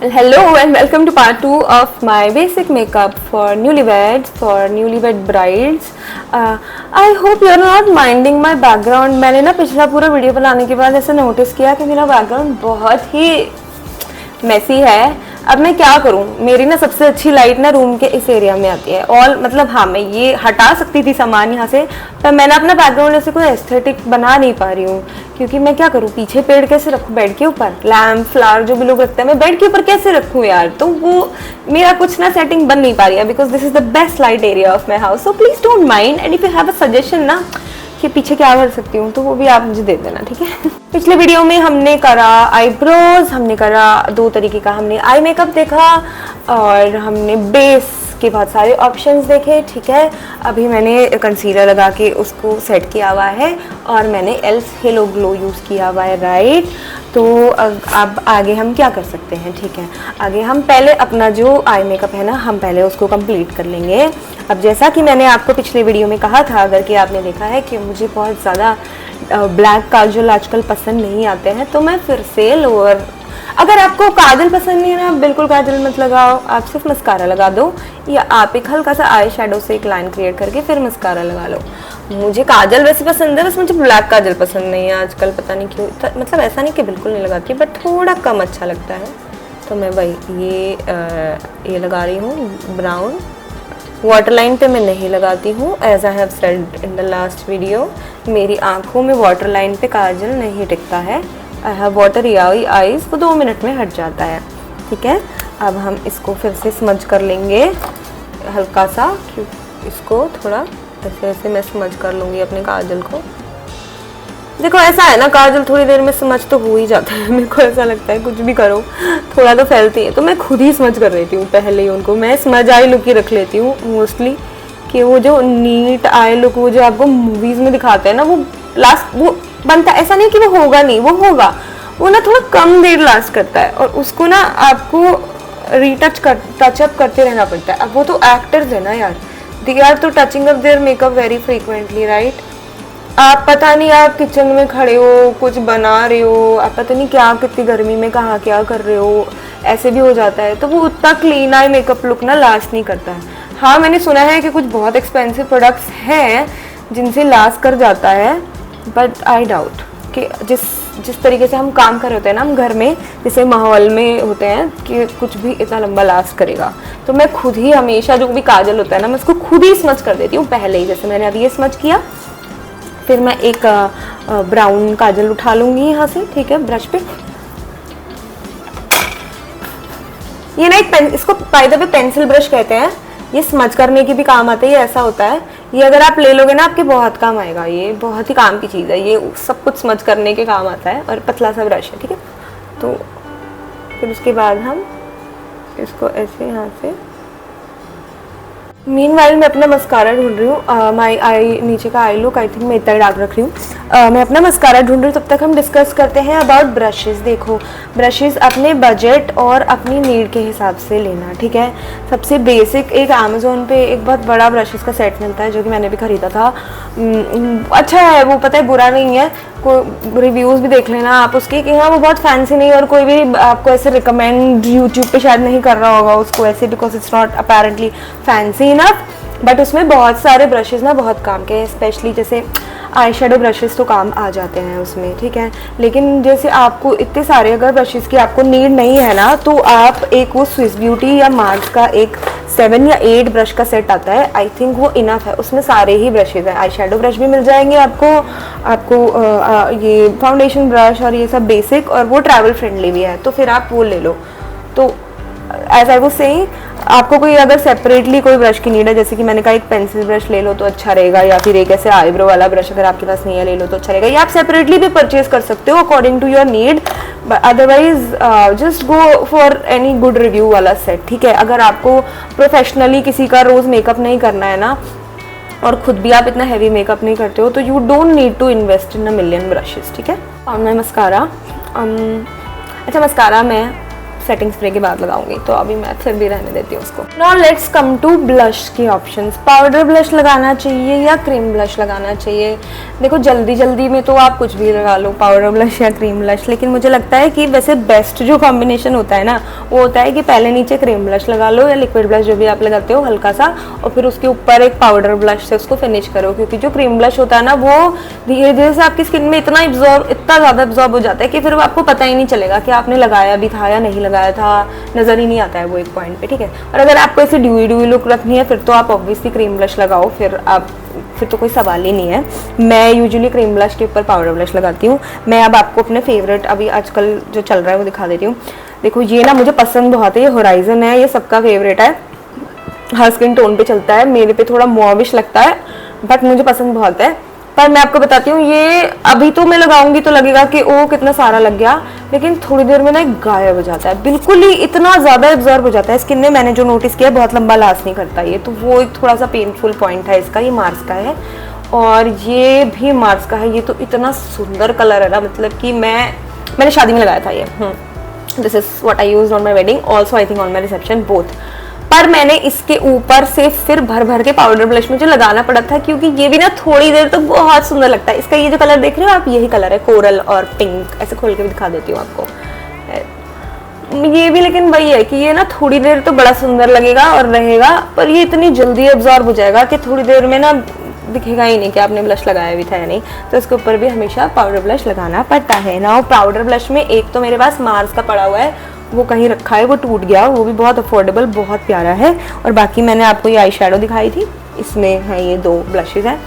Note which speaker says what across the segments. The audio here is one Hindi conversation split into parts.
Speaker 1: Hello and welcome to part 2 of my basic makeup for newlywed brides. I hope you're not minding my background. मैंने ना पिछला पूरा वीडियो बनाने के बाद ऐसा नोटिस किया कि मेरा बैकग्राउंड बहुत ही मेसी है। अब मैं क्या करूं, मेरी ना सबसे अच्छी लाइट ना रूम के इस एरिया में आती है। ऑल मतलब हाँ, मैं ये हटा सकती थी सामान यहाँ से, पर मैंने अपना बैकग्राउंड ऐसे कोई एस्थेटिक बना नहीं पा रही हूँ, क्योंकि मैं क्या करूँ, पीछे पेड़ कैसे रखूँ बेड के ऊपर, लैम्प फ्लावर जो भी लोग रखते हैं मैं बेड के ऊपर कैसे रखूँ यार। तो वो मेरा कुछ ना सेटिंग बन नहीं पा रही है, because this is the best light area of my house. So please don't mind, and if you have a suggestion ना कि पीछे क्या कर सकती हूँ तो वो भी आप मुझे दे देना, ठीक है। पिछले वीडियो में हमने करा आईब्रोज, हमने करा 2 तरीके का, हमने आई मेकअप देखा और हमने बेस के बहुत सारे ऑप्शंस देखे, ठीक है। अभी मैंने कंसीलर लगा के उसको सेट किया हुआ है और मैंने एल्फ हेलो ग्लो यूज़ किया हुआ है, राइट। तो अब आगे हम क्या कर सकते हैं, ठीक है। आगे हम पहले अपना जो आई मेकअप है ना, हम पहले उसको कंप्लीट कर लेंगे। अब जैसा कि मैंने आपको पिछले वीडियो में कहा था, अगर कि आपने देखा है कि मुझे बहुत ज़्यादा ब्लैक काजल आजकल पसंद नहीं आते हैं, तो मैं फिर से लोअर, अगर आपको काजल पसंद नहीं है ना, बिल्कुल काजल मत लगाओ, आप सिर्फ मस्कारा लगा दो, या आप एक हल्का सा आई शेडो से एक लाइन क्रिएट करके फिर मस्कारा लगा लो। मुझे काजल वैसे पसंद है, बस मुझे ब्लैक काजल पसंद नहीं है आजकल, पता नहीं क्यों। मतलब ऐसा नहीं कि बिल्कुल नहीं लगाती, बट थोड़ा कम अच्छा लगता है। तो मैं भाई ये लगा रही हूँ ब्राउन। वाटर लाइन पे मैं नहीं लगाती हूँ, as I have said in the last video, मेरी आँखों में वाटर लाइन पे काजल नहीं टिकता है। आई हैव वाटरी आईज, वो 2 मिनट में हट जाता है, ठीक है। अब हम इसको फिर से स्मज कर लेंगे हल्का सा, क्यों इसको थोड़ा ऐसे ऐसे मैं स्मज कर लूँगी अपने काजल को। देखो ऐसा है ना, काजल थोड़ी देर में स्मज तो हो ही जाता है, मेरे को ऐसा लगता है कुछ भी करो थोड़ा तो फैलती है, तो मैं खुद ही स्मज कर लेती हूँ पहले ही उनको। मैं स्मज आई लुक ही रख लेती हूँ मोस्टली, कि वो जो नीट आई लुक वो जो आपको मूवीज़ में दिखाते हैं ना, वो लास्ट वो बनता, ऐसा नहीं कि वो होगा नहीं, वो होगा, वो ना थोड़ा कम देर लास्ट करता है और उसको ना आपको टचअप करते रहना पड़ता है। अब वो तो एक्टर्स है ना यार, दे आर तो touching up their makeup very frequently, right. आप पता नहीं, आप किचन में खड़े हो कुछ बना रहे हो, आप पता नहीं क्या कितनी गर्मी में कहाँ क्या कर रहे हो, ऐसे भी हो जाता है। तो वो उतना क्लीन आई मेकअप लुक ना लास्ट नहीं करता है। हाँ, मैंने सुना है कि कुछ बहुत एक्सपेंसिव प्रोडक्ट्स हैं जिनसे लास्ट कर जाता है, बट आई डाउट कि जिस तरीके से हम काम कर रहे होते हैं ना हम घर में, जैसे माहौल में होते हैं, कि कुछ भी इतना लंबा लास्ट करेगा। तो मैं खुद ही हमेशा जो भी काजल होता है ना, मैं उसको खुद ही स्मज कर देती हूँ पहले ही। जैसे मैंने अभी ये स्मज किया, फिर मैं एक ब्राउन काजल उठा लूँगी यहाँ से, ठीक है, ब्रश पे। ये ना एक इसको by the way pencil brush कहते हैं, ये स्मज करने की भी काम आता है, ये ऐसा होता है। ये अगर आप ले लोगे ना आपके बहुत काम आएगा, ये बहुत ही काम की चीज़ है, ये सब कुछ स्मज करने के काम आता है, और पतला सा ब्रश है, ठीक है। तो फिर उसके बाद हम इसको ऐसे यहाँ से, मीनवाइल मैं अपना मस्कारा ढूंढ रही हूँ। माई आई नीचे का आई लुक आई थिंक मैं इतना डार्क रख रही हूँ। मैं अपना मस्कारा ढूंढ रही हूँ, तब तक हम डिस्कस करते हैं अबाउट ब्रशेस। देखो, ब्रशेस अपने बजट और अपनी नीड के हिसाब से लेना, ठीक है। सबसे बेसिक एक अमेज़ोन पे एक बहुत बड़ा ब्रशेस का सेट मिलता है, जो कि मैंने भी ख़रीदा था। अच्छा है वो, पता है बुरा नहीं है, कोई रिव्यूज़ भी देख लेना आप उसके कि हाँ वो बहुत फैंसी नहीं, और कोई भी आपको ऐसे रिकमेंड यूट्यूब पे शायद नहीं कर रहा होगा उसको ऐसे, because it's not apparently fancy enough. But उसमें बहुत सारे ब्रशेज़ ना बहुत काम के हैं, स्पेशली जैसे आई शेडो ब्रशेज़ तो काम आ जाते हैं उसमें, ठीक है। लेकिन जैसे आपको इतने सारे अगर ब्रशेज़ की आपको नीड नहीं है ना, तो आप एक वो स्विस ब्यूटी या मार्स का एक 7 या 8 ब्रश का सेट आता है, आई थिंक वो इनफ है। उसमें सारे ही ब्रशेज़ हैं, आई शेडो ब्रश भी मिल जाएंगे आपको ये फाउंडेशन ब्रश और ये सब बेसिक, और वो ट्रैवल फ्रेंडली भी है, तो फिर आप वो ले लो। तो एज आई वाज सेइंग, आपको कोई अगर सेपरेटली कोई ब्रश की नीड है, जैसे कि मैंने कहा एक पेंसिल ब्रश ले लो तो अच्छा रहेगा, या फिर एक ऐसे आईब्रो वाला ब्रश अगर आपके पास नहीं है ले लो तो अच्छा रहेगा, या आप सेपरेटली भी परचेज कर सकते हो according to your need. Otherwise just go for any good review वाला सेट, ठीक है। अगर आपको प्रोफेशनली किसी का रोज़ मेकअप नहीं करना है ना, और खुद भी आप इतना हैवी मेकअप नहीं करते हो, तो you don't need to invest in a million brushes, ठीक है। Found my mascara. अच्छा, मस्कारा मैं सेटिंग स्प्रे के बाद लगाऊंगी, तो अभी मैं फिर भी रहने देती हूँ उसको। Now let's come to blush के ऑप्शंस। पाउडर ब्लश लगाना चाहिए या क्रीम ब्लश लगाना चाहिए? देखो जल्दी जल्दी में तो आप कुछ भी लगा लो, पाउडर ब्लश या क्रीम ब्लश, लेकिन मुझे लगता है कि वैसे बेस्ट जो कॉम्बिनेशन होता है ना, वो होता है कि पहले नीचे क्रीम ब्लश लगा लो या लिक्विड ब्लश जो भी आप लगाते हो हल्का सा, और फिर उसके ऊपर एक पाउडर ब्लश से उसको फिनिश करो, क्योंकि जो क्रीम ब्लश होता है ना वो धीरे धीरे से आपकी स्किन में इतना ज़्यादा एब्जॉर्ब हो जाता है कि फिर आपको पता ही नहीं चलेगा कि आपने लगाया भी था या नहीं लगाया था, नज़र ही नहीं आता है वो एक पॉइंट पे, ठीक है। और अगर आपको ऐसे ड्यूई लुक रखनी है फिर तो आप ऑब्वियसली क्रीम ब्लश लगाओ, फिर तो कोई सवाल ही नहीं है। मैं यूजुअली क्रीम ब्लश के ऊपर पाउडर ब्लश लगाती हूँ। मैं अब आपको अपने फेवरेट अभी आजकल जो चल रहा है वो दिखा देती हूँ। देखो ये ना मुझे पसंद बहुत है, ये होराइजन है, ये सबका फेवरेट है, हर स्किन टोन पे चलता है, मेरे पे थोड़ा मॉविश लगता है बट मुझे पसंद बहुत है। पर मैं आपको बताती हूँ, ये अभी तो मैं लगाऊंगी तो लगेगा कि ओ कितना सारा लग गया, लेकिन थोड़ी देर में ना गायब हो जाता है, बिल्कुल ही इतना ज़्यादा एब्जॉर्ब हो जाता है स्किन में। मैंने जो नोटिस किया बहुत लंबा लास्ट नहीं करता ये, तो वो एक थोड़ा सा पेनफुल पॉइंट है इसका। ये मार्स का है और ये भी मार्स का है। ये तो इतना सुंदर कलर है ना, मतलब कि मैंने शादी में लगाया था ये। This is what I used on my wedding, also I think on my reception, both. पर मैंने इसके ऊपर से फिर भर के पाउडर ब्लश मुझे लगाना पड़ा था, क्योंकि ये भी ना थोड़ी देर तो बहुत सुंदर लगता है। इसका ये जो कलर देख रहे हो आप, यही कलर है, कोरल और पिंक। ऐसे खोल के भी दिखा देती हूँ आपको ये भी, लेकिन वही है कि ये ना थोड़ी देर तो बड़ा सुंदर लगेगा और रहेगा, पर ये इतनी जल्दी एब्जॉर्ब हो जाएगा कि थोड़ी देर में ना दिखेगा ही नहीं कि आपने ब्लश लगाया भी था या नहीं। तो इसके ऊपर भी हमेशा पाउडर ब्लश लगाना पड़ता है ना। पाउडर ब्लश में एक तो मेरे पास मार्स का पड़ा हुआ है, वो कहीं रखा है, वो टूट गया, वो भी बहुत अफोर्डेबल, बहुत प्यारा है। और बाकी मैंने आपको ये आई शेडो दिखाई थी, इसमें है ये 2 ब्लशेज हैं।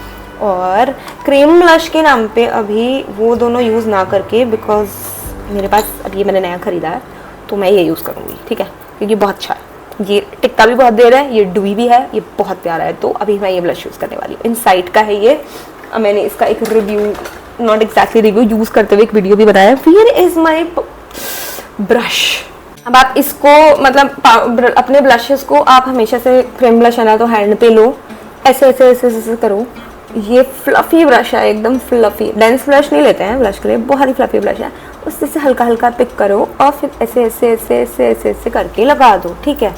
Speaker 1: और क्रीम ब्लश के नाम पे अभी वो दोनों यूज़ ना करके, बिकॉज मेरे पास अब ये मैंने नया ख़रीदा है तो मैं ये यूज़ करूँगी, ठीक है, क्योंकि बहुत अच्छा है, ये टिकता भी बहुत देर है, ये डुई भी है, ये बहुत प्यारा है। तो अभी मैं ये ब्लश यूज़ करने वाली हूँ। इनसाइट का है ये, मैंने इसका एक review, not exactly review, use करते हुए एक वीडियो भी बनाया। फिर इज़ माई ब्रश। अब आप इसको मतलब अपने ब्लशेस को आप हमेशा से क्रीम ब्लश है ना तो हैंड पे लो, ऐसे ऐसे ऐसे ऐसे करो। ये फ्लफी ब्रश है, एकदम फ्लफी, डेंस ब्रश नहीं लेते हैं ब्लश के लिए, बहुत ही फ्लफी ब्रश है। उससे से हल्का हल्का पिक करो और फिर ऐसे ऐसे ऐसे ऐसे ऐसे ऐसे करके लगा दो, ठीक है।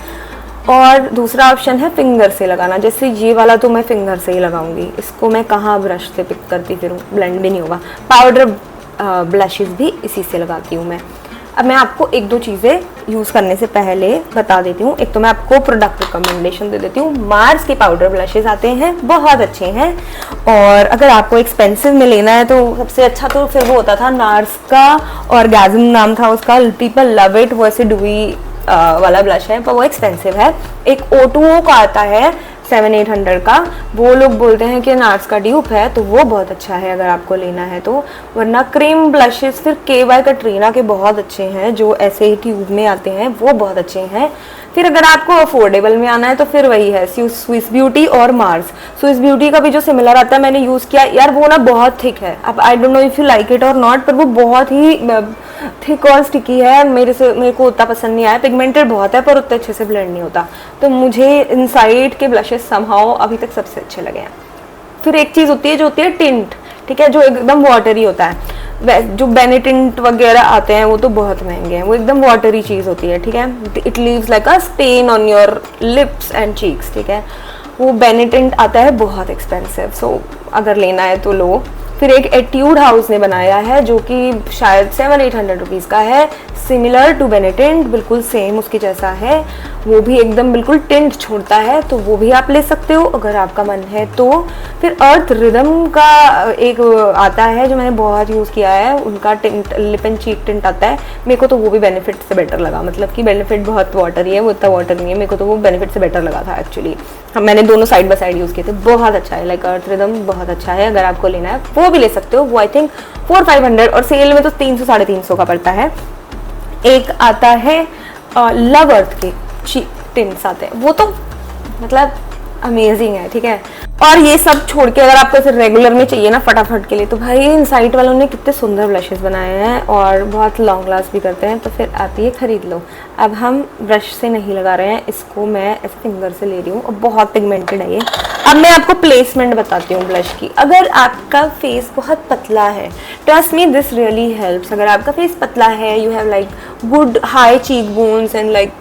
Speaker 1: और दूसरा ऑप्शन है फिंगर से लगाना, जैसे ये वाला तो मैं फिंगर से ही लगाऊंगी, इसको मैं कहाँ ब्रश से पिक करती फिरूँ, ब्लेंड भी नहीं होगा। पाउडर ब्लशेस भी इसी से लगाती हूँ मैं। अब मैं आपको 1-2 चीज़ें यूज़ करने से पहले बता देती हूँ। एक तो मैं आपको प्रोडक्ट रिकमेंडेशन दे देती हूँ। मार्स के पाउडर ब्लशेस आते हैं, बहुत अच्छे हैं। और अगर आपको एक्सपेंसिव में लेना है तो सबसे अच्छा तो फिर वो होता था नार्स का, ऑर्गेज़म नाम था उसका, पीपल लव इट, वो ऐसे डुई वाला ब्लश है, पर वो एक्सपेंसिव है। एक O2O का आता है 700-800 का, वो लोग बोलते हैं कि नार्स का ड्यूप है, तो वो बहुत अच्छा है अगर आपको लेना है तो। वरना क्रीम ब्लशेस फिर KY कैटरीना के बहुत अच्छे हैं, जो ऐसे ही ट्यूब में आते हैं, वो बहुत अच्छे हैं। फिर अगर आपको अफोर्डेबल में आना है तो फिर वही है स्विस ब्यूटी और मार्स। स्विस ब्यूटी का भी जो सिमिलर आता है मैंने यूज़ किया यार, वो ना बहुत थिक है। अब I don't know if you like it और नॉट, पर वो बहुत ही थिक और स्टिकी है, मेरे को उतना पसंद नहीं आया। पिगमेंटेड बहुत है पर उतने अच्छे से ब्लेंड नहीं होता, तो मुझे इनसाइड के ब्लशेस समहाउ अभी तक सबसे अच्छे लगे हैं। फिर एक चीज़ होती है जो होती है टिंट, ठीक है, जो एकदम वाटरी होता है। जो बेनेटिंट वगैरह आते हैं वो तो बहुत महंगे हैं, वो एकदम वाटरी चीज़ होती है, ठीक है। It leaves like a stain on your lips and cheeks, ठीक है। वो बेनेटिंट आता है बहुत एक्सपेंसिव, सो अगर लेना है तो लो। फिर एक एट्यूड हाउस ने बनाया है जो कि शायद 700-800 रुपीज़ का है, सिमिलर टू बेनेटिंट, बिल्कुल सेम उसके जैसा है। वो भी एकदम बिल्कुल टिंट छोड़ता है, तो वो भी आप ले सकते हो अगर आपका मन है तो। फिर अर्थ रिदम का एक आता है जो मैंने बहुत यूज़ किया है, उनका tint lip and cheek tint आता है। मेरे को तो वो भी बेनिफिट से बेटर लगा, मतलब कि बेनिफिट बहुत वाटरी है, वो इतना वाटर नहीं है, मेरे को तो वो बेनिफिट से बेटर लगा था एक्चुअली। मैंने दोनों साइड बाय साइड यूज़ किए थे, बहुत अच्छा है। लाइक अर्थ रिदम बहुत अच्छा है, अगर आपको लेना है वो भी ले सकते हो। वो आई थिंक 400-500 और सेल में तो 300-350 का पड़ता है। एक आता है लव अर्थ के चीक टिंट्स आते हैं, वो तो मतलब अमेजिंग है, ठीक है। और ये सब छोड़ के अगर आपको ऐसे रेगुलर में चाहिए ना फटाफट के लिए, तो भाई इनसाइट वालों ने कितने सुंदर ब्लशेस बनाए हैं और बहुत लॉन्ग लास्ट भी करते हैं, तो फिर आप ये खरीद लो। अब हम ब्रश से नहीं लगा रहे हैं इसको, मैं ऐसे फिंगर से ले रही हूँ और बहुत पिगमेंटेड है ये, अब मैं आपको प्लेसमेंट बताती हूँ ब्लश की। अगर आपका फेस बहुत पतला है, trust me this really helps. अगर आपका फेस पतला है, you have like good high cheek bones and like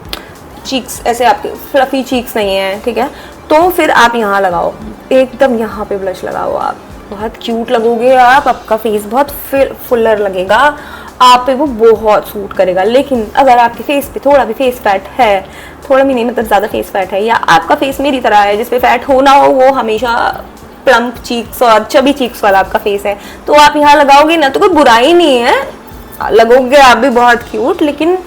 Speaker 1: cheeks, ऐसे आपके फ्लफी चीक्स नहीं है, ठीक है, तो फिर आप यहाँ लगाओ, एकदम यहाँ पे ब्लश लगाओ, आप बहुत क्यूट लगोगे, आपका फेस बहुत फुलर लगेगा, आप पे वो बहुत सूट करेगा। लेकिन अगर आपके फेस पे थोड़ा भी फेस फैट है, थोड़ा भी नहीं मतलब ज़्यादा फेस फैट है, या आपका फेस मेरी तरह है जिसपे फैट हो ना हो, वो हमेशा प्लम्प चीक्स और चबी चीक्स वाला आपका फेस है, तो आप यहाँ लगाओगे ना तो कोई बुराई नहीं है, लगोगे आप भी बहुत क्यूट, लेकिन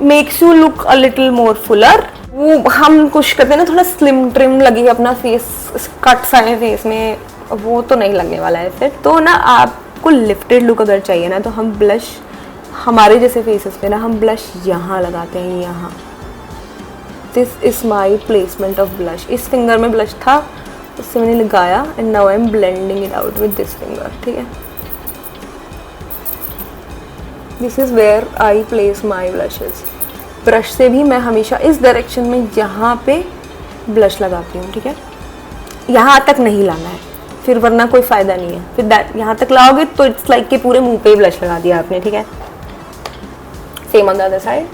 Speaker 1: makes you look a little more Fuller. वो हम कुछ करते हैं ना थोड़ा स्लिम ट्रिम लगे अपना फेस, कट सा है फेस में, वो तो नहीं लगने वाला है फिर। तो ना आपको लिफ्टेड लुक अगर चाहिए ना, तो हम ब्लश हमारे जैसे फेसेस पे ना हम ब्लश यहाँ लगाते हैं, यहाँ। This is my placement of blush. इस फिंगर में ब्लश था, उससे मैंने लगाया and now I am blending it out with this finger, ठीक है। This is where I place my blushes. Brush से भी मैं हमेशा इस डायरेक्शन में यहाँ पे ब्लश लगाती हूँ, ठीक है। यहाँ तक नहीं लाना है फिर, वरना कोई फ़ायदा नहीं है। फिर यहाँ तक लाओगे तो इट्स लाइक के पूरे मुंह पे ब्लश लगा दिया आपने, ठीक है। Same on the other side.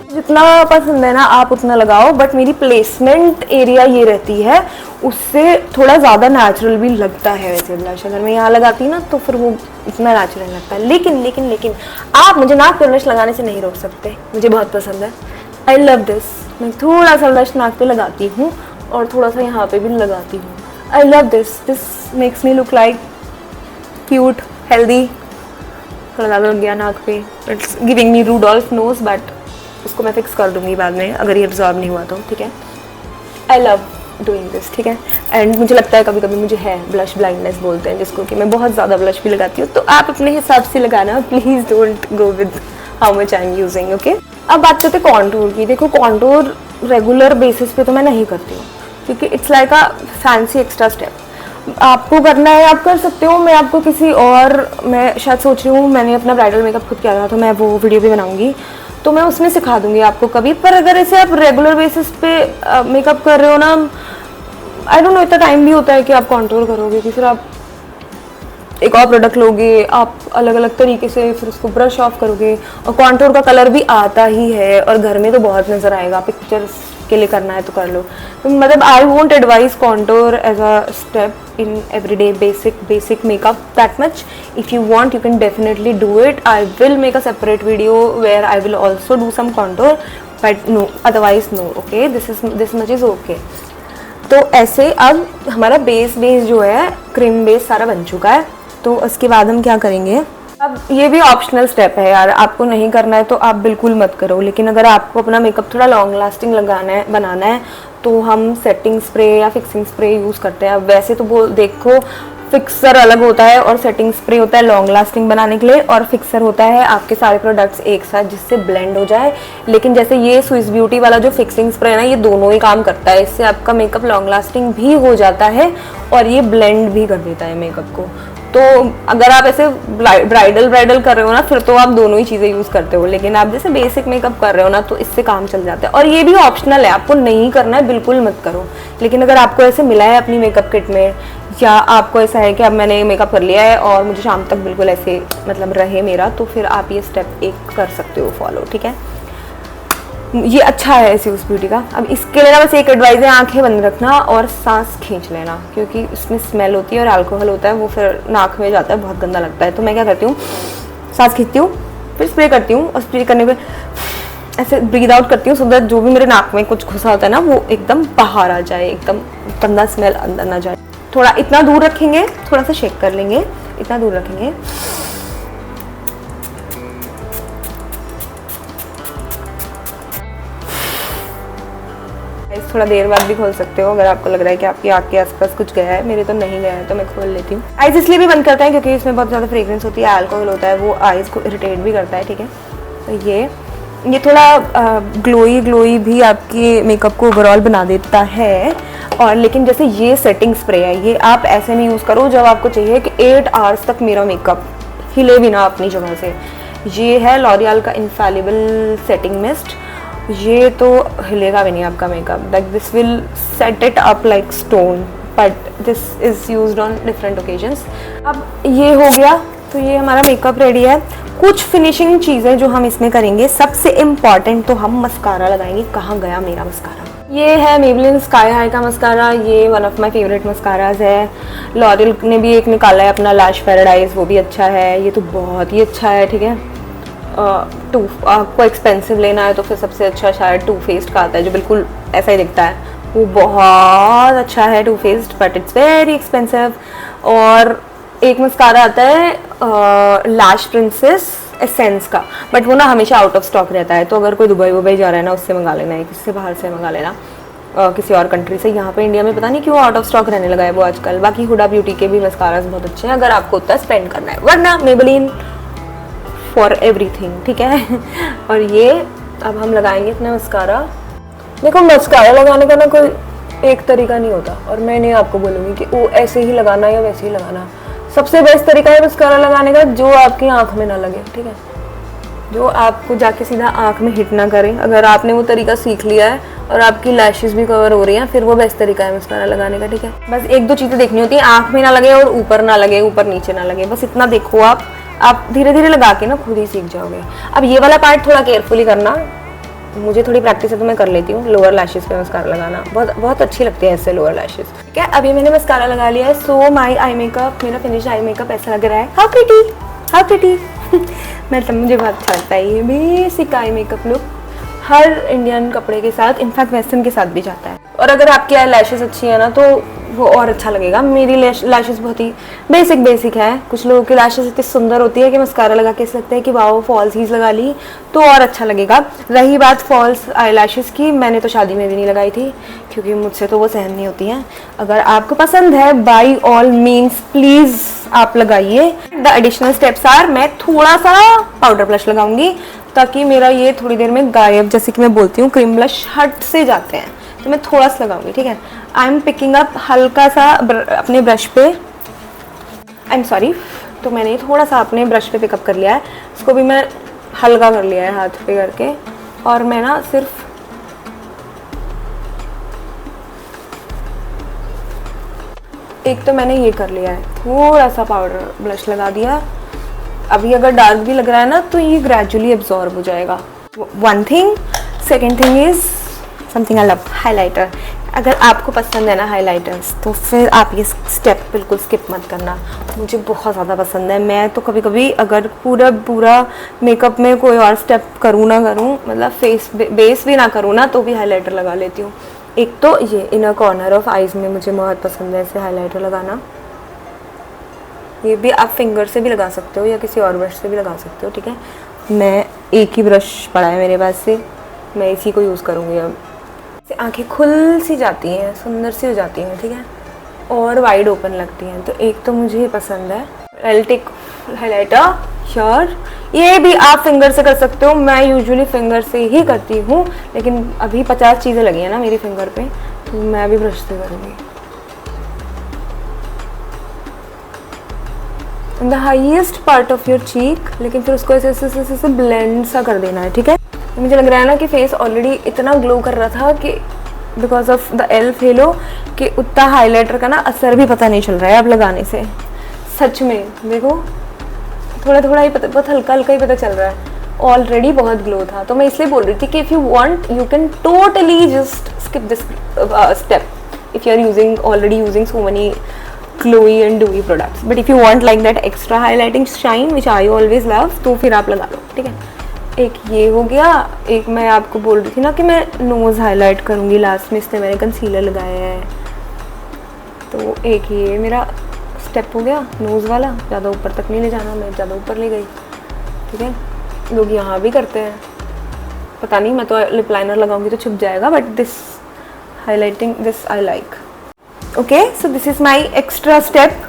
Speaker 1: जितना पसंद है ना आप उतना लगाओ, बट मेरी प्लेसमेंट एरिया ये रहती है, उससे थोड़ा ज़्यादा नेचुरल भी लगता है वैसे ब्लश। अगर मैं यहाँ लगाती ना तो फिर वो इतना नेचुरल लगता है। लेकिन आप मुझे नाक पे ब्लश लगाने से नहीं रोक सकते, मुझे बहुत पसंद है, आई लव दिस। मैं थोड़ा सा ब्लश नाक पे लगाती हूँ और थोड़ा सा यहाँ पे भी लगाती हूँ। I love this, this makes me look like cute, healthy. थोड़ा ज़्यादा लग गया नाक पे, it's giving me Rudolph nose, but उसको मैं फिक्स कर दूंगी बाद में अगर ये एब्जॉर्ब नहीं हुआ तो, ठीक है। आई लव डूइंग दिस, ठीक है। एंड मुझे लगता है कभी कभी मुझे है ब्लश ब्लाइंडनेस बोलते हैं जिसको, कि मैं बहुत ज़्यादा ब्लश भी लगाती हूँ, तो आप अपने हिसाब से लगाना, please don't go with how much I am using, okay. अब बात करते हैं कॉन्टूर की। देखो कॉन्टूर रेगुलर बेसिस पे तो मैं नहीं करती हूँ, क्योंकि it's like a fancy extra step. आपको करना है आप कर सकते हो, मैं आपको किसी और, मैं शायद सोच रही हूँ, मैंने अपना ब्राइडल मेकअप खुद किया था तो मैं वो वीडियो भी बनाऊंगी, तो मैं उसमें सिखा दूंगी आपको कभी। पर अगर ऐसे आप रेगुलर बेसिस पे मेकअप कर रहे हो ना, आई डोंट नो इतना टाइम भी होता है कि आप कॉन्टूर करोगे, कि फिर आप एक और प्रोडक्ट लोगे, आप अलग अलग तरीके से फिर उसको ब्रश ऑफ करोगे, और कॉन्टूर का कलर भी आता ही है और घर में तो बहुत नज़र आएगा, पिक्चर्स के लिए करना है तो कर लो। तो मतलब I won't advise contour as a step in everyday basic makeup that much. If you want you can definitely do it. I will make a separate video where I will also do some contour, but no, otherwise no, okay, this much is okay. तो ऐसे अब हमारा बेस जो है क्रीम बेस सारा बन चुका है, तो उसके बाद हम क्या करेंगे। अब ये भी ऑप्शनल स्टेप है यार, आपको नहीं करना है तो आप बिल्कुल मत करो, लेकिन अगर आपको अपना मेकअप थोड़ा लॉन्ग लास्टिंग लगाना है, बनाना है, तो हम सेटिंग स्प्रे या फिक्सिंग स्प्रे यूज़ करते हैं। अब वैसे तो वो देखो फिक्सर अलग होता है और सेटिंग स्प्रे होता है लॉन्ग लास्टिंग बनाने के लिए, और फिक्सर होता है आपके सारे प्रोडक्ट्स एक साथ जिससे ब्लेंड हो जाए। लेकिन जैसे ये स्विस ब्यूटी वाला जो फिक्सिंग स्प्रे है ना, ये दोनों ही काम करता है, इससे आपका मेकअप लॉन्ग लास्टिंग भी हो जाता है और ये ब्लेंड भी कर देता है मेकअप को। तो अगर आप ऐसे ब्राइडल कर रहे हो ना, फिर तो आप दोनों ही चीज़ें यूज़ करते हो, लेकिन आप जैसे बेसिक मेकअप कर रहे हो ना, तो इससे काम चल जाता है। और ये भी ऑप्शनल है, आपको नहीं करना है बिल्कुल मत करो, लेकिन अगर आपको ऐसे मिला है अपनी मेकअप किट में, या आपको ऐसा है कि अब मैंने मेकअप कर लिया है और मुझे शाम तक बिल्कुल ऐसे मतलब रहे मेरा, तो फिर आप ये स्टेप एक कर सकते हो फॉलो, ठीक है। ये अच्छा है स्विस ब्यूटी का। अब इसके लिए ना बस एक एडवाइस है, आंखें बंद रखना और सांस खींच लेना, क्योंकि इसमें स्मेल होती है और अल्कोहल होता है, वो फिर नाक में जाता है, बहुत गंदा लगता है। तो मैं क्या करती हूँ, सांस खींचती हूँ, फिर स्प्रे करती हूँ, और स्प्रे करने पे ऐसे ब्रीद आउट करती हूँ, सो दैट जो भी मेरे नाक में कुछ घुसा होता है ना, वो एकदम बाहर आ जाए, एकदम गंदा स्मेल अंदर ना जाए। थोड़ा इतना दूर रखेंगे, थोड़ा सा शेक कर लेंगे, इतना दूर रखेंगे, थोड़ा देर बाद भी खोल सकते हो अगर आपको लग रहा है कि आपकी आँख के आसपास कुछ गया है। मेरे तो नहीं गया है तो मैं खोल लेती हूँ। आइज इसलिए भी बंद करते हैं क्योंकि इसमें बहुत ज़्यादा फ्रेग्रेंस होती है, अल्कोहल होता है, वो आइज़ को इरिटेट भी करता है, ठीक है। तो ये थोड़ा ग्लोई भी आपके मेकअप को ओवरऑल बना देता है। और लेकिन जैसे ये सेटिंग स्प्रे है, ये आप ऐसे में यूज़ करो जब आपको चाहिए कि 8 आवर्स तक मेरा मेकअप हिले भी ना अपनी जगह से। ये है लॉरियल का इनफैलिबल सेटिंग मिस्ट, ये तो हिलेगा भी नहीं आपका makeup, like this will set it up like stone, but this is used on different occasions. अब ये हो गया, तो ये हमारा मेकअप रेडी है। कुछ फिनिशिंग चीज़ें जो हम इसमें करेंगे, सबसे इम्पॉर्टेंट तो हम मस्कारा लगाएंगे। कहाँ गया मेरा मस्कारा? ये है मेबलिन स्काई हाई का मस्कारा। ये one of my favourite mascaras है। लॉरियल ने भी एक निकाला है अपना, लैश पैराडाइज, वो भी अच्छा है। ये तो बहुत ही अच्छा है, ठीक है। आपको एक्सपेंसिव लेना है तो फिर सबसे अच्छा शायद टू फेस्ड का आता है, जो बिल्कुल ऐसा ही दिखता है। वो बहुत अच्छा है Too Faced, but it's very expensive. और एक मस्कारा आता है लैश प्रिंसेस एसेंस का, बट वो ना हमेशा आउट ऑफ स्टॉक रहता है। तो अगर कोई दुबई जा रहा है ना, उससे मंगा लेना है, किसी से बाहर से मंगा लेना, किसी और कंट्री से। यहाँ पे इंडिया में पता नहीं क्यों आउट ऑफ स्टॉक रहने लगा है वो आजकल। बाकी हुडा ब्यूटी के भी मस्कारास बहुत अच्छे हैं अगर आपको उतना स्पेंड करना है, वरना मेबेलिन फॉर एवरीथिंग, ठीक है। और ये अब हम लगाएंगे अपना मस्कारा। देखो, मस्कारा लगाने का ना कोई एक तरीका नहीं होता, और मैं नहीं आपको बोलूँगी कि वो ऐसे ही लगाना या वैसे ही लगाना। सबसे बेस्ट तरीका है मस्कारा लगाने का जो आपकी आंख में ना लगे, ठीक है, जो आपको जाके सीधा आंख में हिट ना करे। अगर आपने वो तरीका सीख लिया है और आपकी लैशेस भी कवर हो रही हैं, फिर वो बेस्ट तरीका है मस्कारा लगाने का, ठीक है। बस एक दो चीज़ें देखनी होती है, आंख में ना लगे और ऊपर ना लगे, ऊपर नीचे ना लगे, बस इतना देखो। आप धीरे धीरे लगा के ना खुद ही सीख जाओगे। अब ये वाला पार्ट थोड़ा केयरफुली करना, मुझे थोड़ी प्रैक्टिस है तो मैं कर लेती हूँ। लोअर लैशेस पे मस्कारा लगाना बहुत अच्छी लगती है ऐसे लोअर लैशेस, ठीक है। अभी मैंने मस्कारा लगा लिया है। सो माय आई मेकअप, मेरा फिनिश आई मेकअप ऐसा लग रहा है। हाउ प्रिटी मतलब मुझे बहुत अच्छा लगता है ये बेसिक आई मेकअप लुक। हर इंडियन कपड़े के साथ, इनफैक्ट वेस्टर्न के साथ भी जाता है। और अगर आपकी आई लैशेस अच्छी है ना, तो वो और अच्छा लगेगा। मेरी लैशेस बहुत ही बेसिक है। कुछ लोगों की लैशेस इतनी सुंदर होती है कि मस्कारा लगा के लगता है कि वाओ फॉल्स हीज लगा ली, तो और अच्छा लगेगा। रही बात फॉल्स आई लैशेस की, मैंने तो शादी में भी नहीं लगाई थी क्योंकि मुझसे तो वो सहन नहीं होती हैं। अगर आपको पसंद है, बाई ऑल मीन्स प्लीज़ आप लगाइए। द एडिशनल स्टेप्स आर, मैं थोड़ा सा पाउडर ब्लश लगाऊंगी ताकि मेरा ये थोड़ी देर में गायब, जैसे कि मैं बोलती हूँ क्रीम ब्लश हट से जाते हैं, तो मैं थोड़ा सा लगाऊंगी, ठीक है। आई एम पिकिंग अप हल्का सा अपने ब्रश पे, आई एम सॉरी, तो मैंने थोड़ा सा अपने ब्रश पे पिकअप कर लिया है। इसको भी मैं हल्का कर लिया है हाथ पे करके, और मैं ना सिर्फ एक तो मैंने ये कर लिया है, थोड़ा सा पाउडर ब्लश लगा दिया। अभी अगर डार्क भी लग रहा है ना, तो ये ग्रेजुअली एब्जॉर्ब हो जाएगा। One thing. Second thing is something I love, highlighter. अगर आपको पसंद है ना हाइलाइटर्स, तो फिर आप ये स्टेप बिल्कुल स्किप मत करना। मुझे बहुत ज़्यादा पसंद है। मैं तो कभी कभी अगर पूरा मेकअप में कोई और स्टेप करूँ ना करूँ, मतलब फेस बेस भी ना करूँ ना, तो भी हाइलाइटर लगा लेती हूँ। एक तो ये इनर कॉर्नर ऑफ आईज में मुझे बहुत पसंद है ऐसे हाइलाइटर लगाना। ये भी आप फिंगर से भी लगा सकते हो या किसी और ब्रश से भी लगा सकते हो, ठीक है। मैं एक ही ब्रश पड़ा है मेरे पास से, मैं इसी को यूज़ करूँगी। अब आंखें खुल सी जाती हैं, सुंदर सी हो जाती हैं, ठीक है, और वाइड ओपन लगती हैं। तो एक तो मुझे पसंद है एल्टिक हाइलाइटर श्योर। ये भी आप फिंगर से कर सकते हो, मैं यूजुअली फिंगर से ही करती हूँ, लेकिन अभी 50 चीज़ें लगी हैं ना मेरी फिंगर पे, तो मैं भी ब्रश से करूँगी। The highest part of your cheek, लेकिन फिर उसको ऐसे ब्लेंड सा कर देना है, ठीक है। मुझे लग रहा है ना कि फेस ऑलरेडी इतना ग्लो कर रहा था कि because of the elf hello, कि उतना हाइलाइटर का ना असर भी पता नहीं चल रहा है अब लगाने से। सच में देखो, थोड़ा ही पता, बहुत हल्का ही पता चल रहा है। ऑलरेडी बहुत ग्लो था, तो मैं इसलिए बोल रही थी कि if you want you can totally just skip this step if you are already using so many glowy and dewy products, but if you want like that extra highlighting shine which I always love, तो फिर आप लगा लो, ठीक है। एक ये हो गया। एक मैं आपको बोल रही थी ना कि मैं नोज़ हाईलाइट करूँगी लास्ट में, इसलिए मैंने कंसीलर लगाया है। तो एक ये मेरा स्टेप हो गया नोज़ वाला, ज़्यादा ऊपर तक नहीं ले जाना, मैं ज़्यादा ऊपर ले गई, ठीक है। लोग यहाँ भी करते हैं, पता नहीं, मैं तो लिप लाइनर लगाऊंगी तो छुप जाएगा, but this highlighting this I like. Okay, so this is my extra step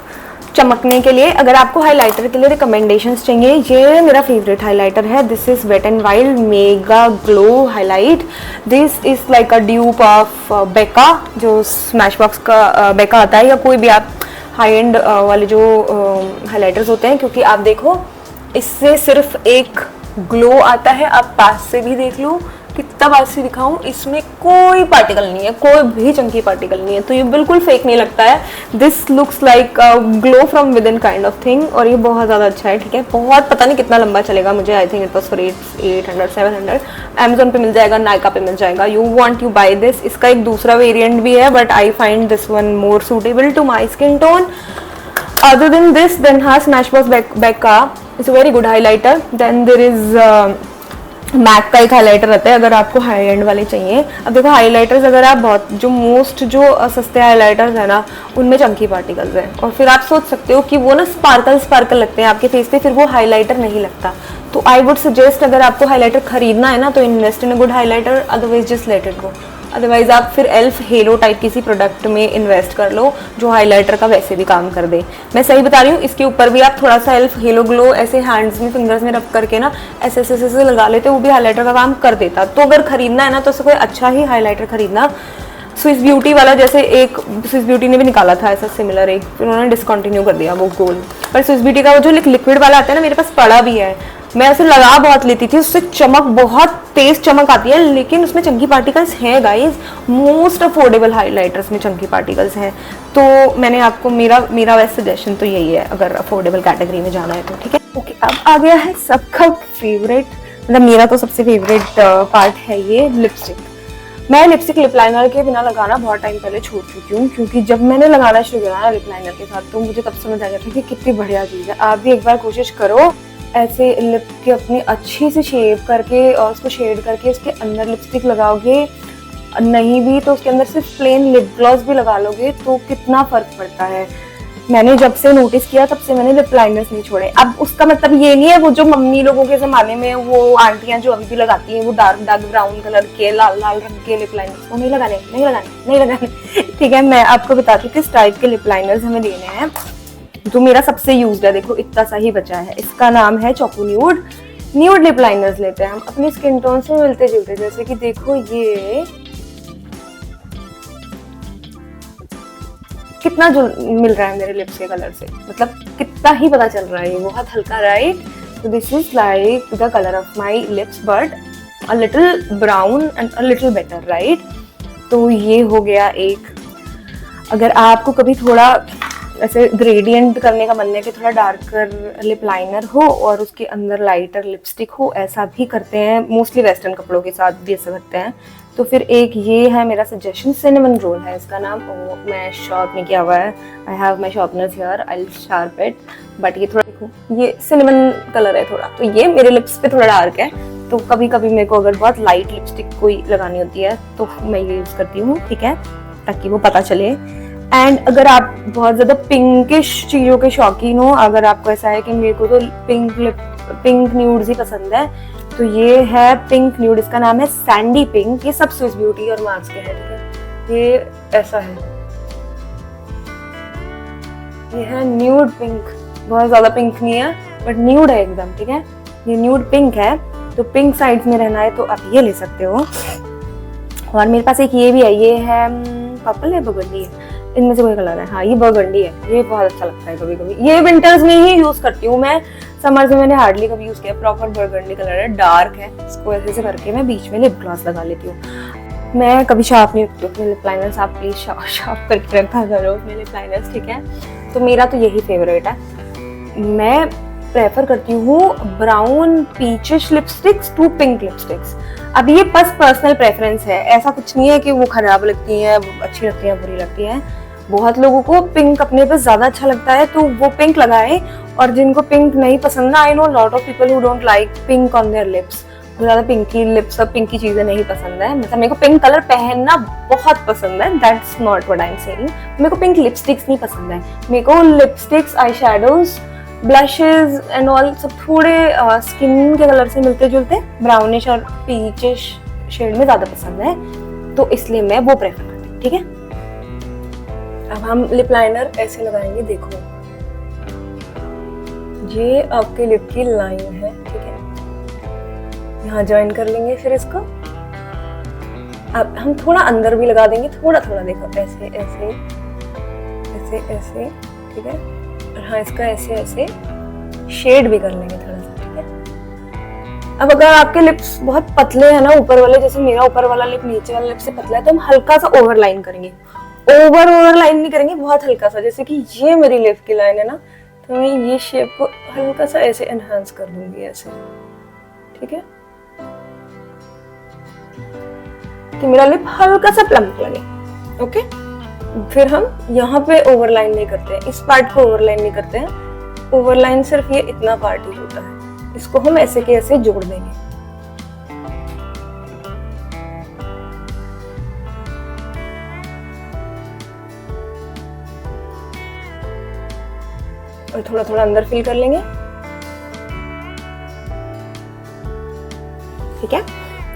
Speaker 1: चमकने के लिए। अगर आपको हाइलाइटर के लिए रिकमेंडेशंस चाहिए, ये मेरा फेवरेट हाइलाइटर है। This is Wet and Wild mega glow highlight. This is like a dupe of Becca, जो स्मैश बॉक्स का बेका आता है, या कोई भी आप हाई एंड वाले जो हाइलाइटर्स होते हैं, क्योंकि आप देखो इससे सिर्फ एक ग्लो आता है। आप पास से भी देख लो, कितना बासी दिखाऊं, इसमें कोई पार्टिकल नहीं है, कोई भी चंकी पार्टिकल नहीं है, तो ये बिल्कुल फेक नहीं लगता है। This looks like glow from with in kind of thing, और ये बहुत ज़्यादा अच्छा है, ठीक है। बहुत पता नहीं कितना लंबा चलेगा मुझे, I think it was for 800 700। Amazon पे मिल जाएगा, नायका पे मिल जाएगा, you want you buy this. इसका एक दूसरा वेरियंट भी है, but I find this one more suitable to my skin tone. Other than this, then हाँ Smashbox Becca is a very good highlighter. Then there is MAC का एक हाइलाइटर रहता है अगर आपको हाई एंड वाले चाहिए। अब देखो हाइलाइटर्स अगर आप बहुत जो सस्ते हाइलाइटर्स है ना, उनमें चंकी पार्टिकल्स हैं, और फिर आप सोच सकते हो कि वो ना स्पार्कल लगते हैं आपके फेस पे, फिर वो हाइलाइटर नहीं लगता। तो आई वुड सजेस्ट अगर आपको हाइलाइटर खरीदना है ना, तो invest in a good highlighter, otherwise just let it go. Otherwise आप फिर एल्फ हेलो टाइप किसी प्रोडक्ट में इन्वेस्ट कर लो जो हाइलाइटर का वैसे भी काम कर दे। मैं सही बता रही हूँ, इसके ऊपर भी आप थोड़ा सा एल्फ हेलो ग्लो ऐसे हैंड्स में फिंगर्स में रब करके ना ऐसे ऐसे लगा लेते, वो भी हाइलाइटर का काम कर देता। तो अगर खरीदना है ना, तो कोई अच्छा ही हाइलाइटर खरीदना। स्विस ब्यूटी वाला, जैसे एक स्विस ब्यूटी ने भी निकाला था ऐसा सिमिलर एक, फिर उन्होंने डिसकंटिन्यू कर दिया वो गोल। पर स्विस ब्यूटी का वो जो लिक्विड वाला आता है ना, मेरे पास पड़ा भी है, मैं उसे लगा बहुत लेती थी, उससे चमक बहुत तेज चमक आती है, लेकिन उसमें चंकी पार्टिकल्स हैं गाइस। मोस्ट अफोर्डेबल हाइलाइटर्स में चंकी पार्टिकल्स हैं। तो मैंने आपको मेरा वैसे सजेशन तो यही है अगर अफोर्डेबल कैटेगरी में जाना है तो, ठीक है। ओके, अब आ गया है सबका फेवरेट, मतलब मेरा तो सबसे फेवरेट पार्ट है ये लिपस्टिक। मैं लिपस्टिक लिप लाइनर के बिना लगाना बहुत टाइम पहले छोड़ चुकी हूँ, क्योंकि जब मैंने लगाना शुरू किया ना लिप लाइनर के साथ, तो मुझे तब समझ आ गया था कि कितनी बढ़िया चीज़ है। आप भी एक बार कोशिश करो ऐसे लिप के अपनी अच्छी से शेप करके और उसको शेड करके उसके अंदर लिपस्टिक लगाओगे, नहीं भी तो उसके अंदर सिर्फ प्लेन लिप ग्लॉस भी लगा लोगे तो कितना फर्क पड़ता है। मैंने जब से नोटिस किया तब से मैंने लिप लाइनर्स नहीं छोड़े। अब उसका मतलब ये नहीं है वो जो मम्मी लोगों के ज़माने में वो आंटियां जो अभी भी लगाती हैं वो डार्क ब्राउन कलर के लाल रंग के लिप लाइनर्स, वो नहीं लगाने ठीक है। मैं आपको बताती हूँ किस टाइप के लिप लाइनर्स हमें लेने हैं। जो मेरा सबसे यूज्ड है, देखो इतना सा ही बचा है, इसका नाम है चोको न्यूड लिप लाइनर्स लेते हैं हम अपनी स्किन टोन से मिलते जुलते। जैसे कि देखो ये कितना जो मिल रहा है मेरे लिप्स के कलर से, मतलब कितना ही पता चल रहा है, ये बहुत हल्का, राइट। तो this is like the colour of my lips but a little brown and a little better, right. तो ये हो गया एक। अगर आपको कभी थोड़ा ऐसे ग्रेडियंट करने का मन है कि थोड़ा डार्कर लिप लाइनर हो और उसके अंदर लाइटर लिपस्टिक हो, ऐसा भी करते हैं मोस्टली वेस्टर्न कपड़ों के साथ भी ऐसा करते हैं। तो फिर एक ये है मेरा सजेशन, सिनेमन रोल है इसका नाम। मैं शार्प नहीं किया हुआ है, I have my sharpeners here, I will sharp it, but ये थोड़ा देखो ये सिनेमन कलर है थोड़ा, तो ये मेरे लिप्स पे थोड़ा डार्क है। तो कभी कभी मेरे को अगर बहुत लाइट लिपस्टिक कोई लगानी होती है तो मैं ये यूज करती हूँ, ठीक है, ताकि वो पता चले। एंड अगर आप बहुत ज़्यादा पिंकिश चीज़ों के शौकीन हो, अगर आपको ऐसा है कि मेरे को तो पिंक न्यूड्स ही पसंद है, तो ये है पिंक न्यूड, इसका नाम है सैंडी पिंक। ये सब स्विस ब्यूटी और मार्स के हैं, ठीक है। ये ऐसा है, ये है न्यूड पिंक, बहुत ज़्यादा पिंक नहीं है बट न्यूड है एकदम, ठीक है। ये न्यूड पिंक है, तो पिंक साइड्स में रहना है तो आप ये ले सकते हो। और मेरे पास एक ये भी है, ये है पर्पल है, बर्गंडी है, इनमें से कोई कलर है, हाँ ये बर्गंडी है, ये बहुत अच्छा लगता है कभी कभी। ये विंटर्स में ही यूज करती हूँ मैं, समर्स में मैंने हार्डली कभी यूज किया। प्रॉपर बर्गंडी कलर है, डार्क है, इसको ऐसे से करके मैं बीच में लिप ग्लॉस लगा लेती हूँ। मैं कभी शार्प नहीं रखती हूँ अपने लिप लाइनर्स, आप प्लीज शार्प करके रखा करो अपने लिप लाइनर्स, ठीक है। तो मेरा तो यही फेवरेट है। मैं प्रेफर करती हूँ brown peachish lipsticks to pink lipsticks. अब ये बस पर्सनल प्रेफरेंस है, ऐसा कुछ नहीं है कि वो खराब लगती हैं, अच्छी लगती हैं, बुरी लगती हैं। बहुत लोगों को पिंक अपने पे ज्यादा अच्छा लगता है तो वो पिंक लगाए, और जिनको पिंक नहीं पसंद ना, आई know lot of people who don't like pink on their lips, ज्यादा पिंकी लिप्स और पिंकी चीजें नहीं पसंद है। मतलब मेरे को पिंक कलर पहनना बहुत पसंद है, that's not what I am saying. मेरे को पिंक लिपस्टिक्स नहीं पसंद है, मेरे को lipsticks, I shadows, blushes and all सब थोड़े स्किन के कलर से मिलते जुलते ब्राउनिश और पीचिश शेड में ज्यादा पसंद है, तो इसलिए मैं वो प्रेफर करती हूँ, ठीक है। अब हम लिप लाइनर ऐसे लगाएंगे, देखो ये आपके लिप की लाइन है, ठीक है, यहाँ ज्वाइन कर लेंगे। फिर इसको अब हम थोड़ा अंदर भी लगा देंगे, थोड़ा थोड़ा, देखो ऐसे ऐसे ऐसे ऐसे, ठीक है। और हाँ, इसका ऐसे ऐसे शेड भी कर लेंगे थोड़ा सा, ठीक है। अब अगर आपके लिप्स बहुत पतले हैं ना ऊपर वाले, जैसे मेरा ऊपर वाला लिप नीचे वाला लिप से पतला है, तो हम हल्का सा ओवरलाइन करेंगे। ओवरलाइन नहीं करेंगे, बहुत हल्का सा। जैसे कि ये मेरी लिप की लाइन है ना, तो मैं ये शेप को हल्का सा ऐसे एनहांस कर दूंगी ऐसे, ठीक है, कि मेरा लिप हल्का सा प्लम्प लगे। ओके, फिर हम यहाँ पे ओवरलाइन नहीं करते हैं, इस पार्ट को ओवरलाइन नहीं करते हैं। ओवरलाइन सिर्फ ये इतना पार्ट ही होता है, इसको हम ऐसे के ऐसे जोड़ देंगे। और थोड़ा थोड़ा अंदर फिल कर लेंगे, ठीक है।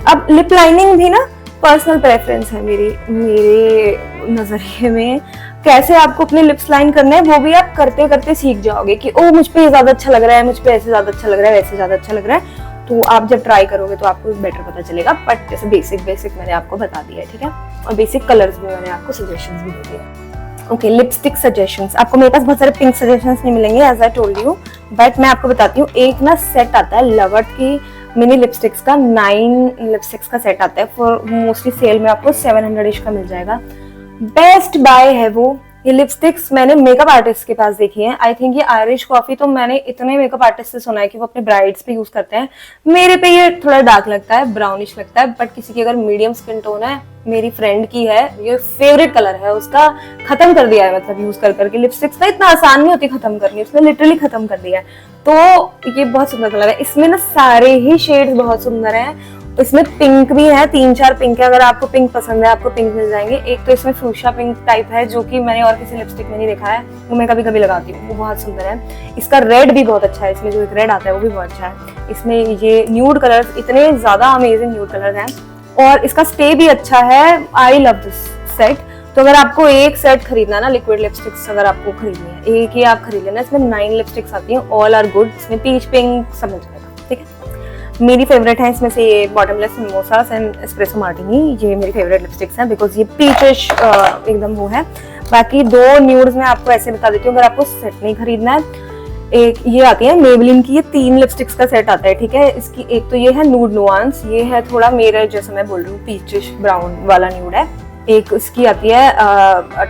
Speaker 1: अब लिप लाइनिंग भी ना पर्सनल प्रेफरेंस है मेरे नजरिए में। कैसे आपको अपने लिप्स लाइन करना है वो भी आप करते करते सीख जाओगे कि ओ मुझ पे ये ज्यादा अच्छा लग रहा है, मुझ पे ऐसे ज्यादा अच्छा लग रहा है, वैसे ज्यादा अच्छा लग रहा है। तो आप जब ट्राई करोगे तो आपको बेटर पता चलेगा। बट जैसे बेसिक मैंने आपको बता दिया है, ठीक है। और बेसिक कलर्स भी मैंने आपको सजेशंस भी दे दिए। Okay, lipstick suggestions. आपको मेरे पास बहुत सारे पिंक सजेशंस नहीं मिलेंगे as I told you, but मैं आपको बताती हूँ। एक ना सेट आता है लवर्ट की मिनी लिपस्टिक्स का, 9 लिपस्टिक्स का सेट आता है। फॉर मोस्टली सेल में आपको 700 का मिल जाएगा। बेस्ट बाय है वो। ये लिपस्टिक्स मैंने मेकअप आर्टिस्ट के पास देखी है। आई थिंक ये आयरिश कॉफी तो मैंने इतने मेकअप आर्टिस्ट से सुना है कि वो अपने ब्राइड्स पे यूज करते हैं। मेरे पे ये थोड़ा डार्क लगता है, ब्राउनिश लगता है, बट किसी की अगर मीडियम स्किन टोन है, मेरी फ्रेंड की है, ये फेवरेट कलर है उसका, खत्म कर दिया है मतलब यूज कर करके। लिपस्टिक्स ना इतना आसान नहीं होती खत्म करनी, उसने लिटरली खत्म कर दिया है। तो ये बहुत सुंदर कलर है। इसमें ना सारे ही शेड्स बहुत सुंदर हैं। इसमें पिंक भी है, 3-4 पिंक है। अगर आपको पिंक पसंद है आपको पिंक मिल जाएंगे। एक तो इसमें फ्यूशा पिंक टाइप है जो कि मैंने और किसी लिपस्टिक में नहीं देखा है, वो मैं कभी कभी लगाती हूँ, वो बहुत सुंदर है। इसका रेड भी बहुत अच्छा है, इसमें जो एक रेड आता है वो भी बहुत अच्छा है। इसमें ये न्यूड कलर्स, इतने ज्यादा अमेजिंग न्यूड कलर्स हैं और इसका स्टे भी अच्छा है। आई लव दिस सेट। तो अगर आपको एक सेट खरीदना ना, लिक्विड लिपस्टिक्स अगर आपको खरीदनी है, एक ही आप खरीद लेना। इसमें 9 लिपस्टिक्स आती हैं, ऑल आर गुड। इसमें पीच पिंक समझ जाएगा, ठीक है। मेरी फेवरेट है इसमें से ये बॉटमलेस मिमोसास एंड एस्प्रेसो मार्टिनी। ये मेरी फेवरेट लिपस्टिक्स हैं बिकॉज ये पीचिश एकदम वो है। बाकी 2 न्यूड्स मैं आपको ऐसे बता देती हूँ अगर आपको सेट नहीं खरीदना है। एक ये आती है मेबलिन की, ये 3 लिपस्टिक्स का सेट आता है, ठीक है। इसकी एक तो ये है नूड नुआंस, ये है थोड़ा मेरा जैसा मैं बोल रही हूँ पीचिश ब्राउन वाला न्यूड है। एक इसकी आती है